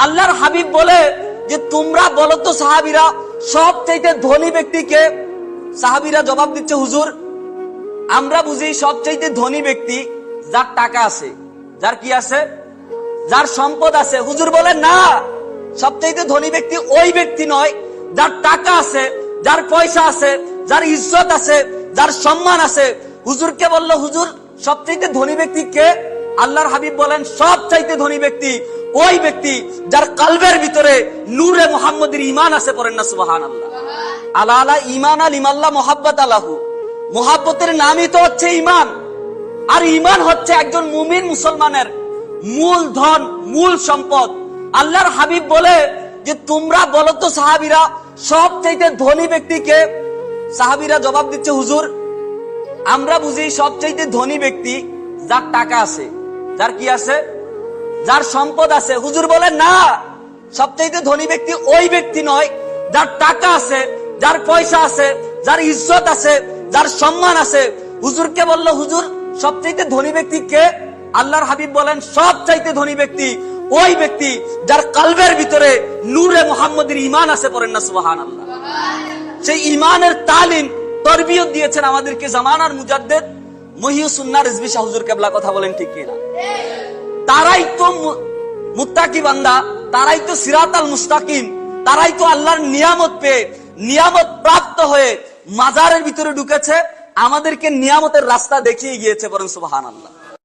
আল্লাহর হাবিব বলে যে তোমরা বলো তো সাহাবীরা সবচাইতে ধনী ব্যক্তিকে? সাহাবীরা জবাব দিচ্ছে, হুজুর আমরা বুঝি সবচাইতে ধনী ব্যক্তি যার টাকা আছে, যার কি আছে, যার সম্পদ আছে। হুজুর বলে না, সবচাইতে ধনী ব্যক্তি ওই ব্যক্তি নয় যার টাকা আছে, যার পয়সা আছে, যার ইজ্জত আছে, যার সম্মান আছে। হুজুরকে বলল, হুজুর সবচাইতে ধনী ব্যক্তি কে? আল্লাহর হাবিব বলেন সবচাইতে ধনী ব্যক্তি ওই ব্যক্তি যার কলবের ভিতরে নূরে মুহাম্মদের ঈমান আছে। পড়েন না সুবহানাল্লাহ। আলা আলা ঈমান আল ইমাল্লাহ মুহাব্বাত আলাহু। মুহাব্বতের নামই তো হচ্ছে ঈমান, আর ঈমান হচ্ছে একজন মুমিন মুসলমানের মূল ধন, মূল সম্পদ। আল্লাহর হাবিব বলে যে তোমরা বলো তো সাহাবীরা সবচাইতে ধনী ব্যক্তিকে? সাহাবীরা জবাব দিচ্ছে, হুজুর আমরা বুঝি সবচাইতে ধনী ব্যক্তি যার টাকা আছে, যার কি আছে, যার সম্পদ আছে। হুজুর বলে না, সবচাইতে ধনী ব্যক্তি ওই ব্যক্তি নয় যার টাকা আছে, যার পয়সা আছে, যার ইজ্জত আছে, যার সম্মান আছে। হুজুরকে বলল, হুজুর সবচাইতে ধনী ব্যক্তি কে? আল্লাহর হাবিব বলেন সবচাইতে ধনী ব্যক্তি ওই ব্যক্তি যার কলবের ভিতরে নূরে মুহাম্মদের ঈমান আছে। পড়েন না সুবহানাল্লাহ। সেই ঈমানের তালিম তরবিয়ত দিয়েছেন আমাদেরকে জামানার মুজাদ্দেদ মহিউসুন্নাহ রিজভী শাহ হুজুর কেবলা। কথা বলেন ঠিক কিনা? তারাই তো মুত্তাকি বান্দা, তারাই তো সিরাতাল মুস্তাকিম, তারাই তো আল্লাহর নিয়ামত পেয়ে, নিয়ামত প্রাপ্ত হয়ে মাজারের ভিতরে ঢুকেছে, আমাদেরকে নিয়ামতের রাস্তা দেখিয়ে গিয়েছে। বলেন সুবহানাল্লাহ।